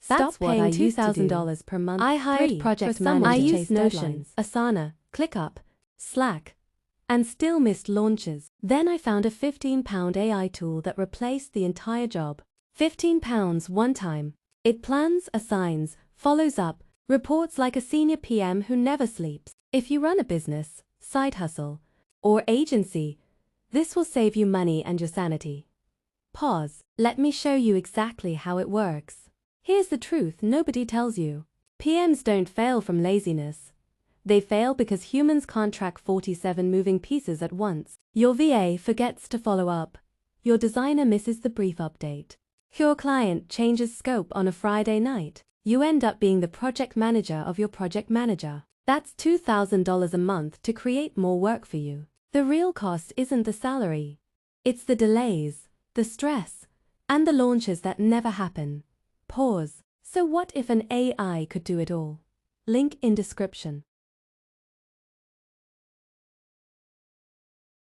That's what I used to do. $2,000 per month. I hired project managers. I used Notion, Asana, ClickUp, Slack, and still missed launches. Then I found a £15 AI tool that replaced the entire job. £15 one time. It plans, assigns, follows up, reports like a senior PM who never sleeps. If you run a business, side hustle, or agency, this will save you money and your sanity. Pause. Let me show you exactly how it works. Here's the truth nobody tells you. PMs don't fail from laziness. They fail because humans can't track 47 moving pieces at once. Your VA forgets to follow up. Your designer misses the brief update. Your client changes scope on a Friday night. You end up being the project manager of your project manager. That's $2,000 a month to create more work for you. The real cost isn't the salary. It's the delays, the stress, and the launches that never happen. Pause. So what if an AI could do it all? Link in description.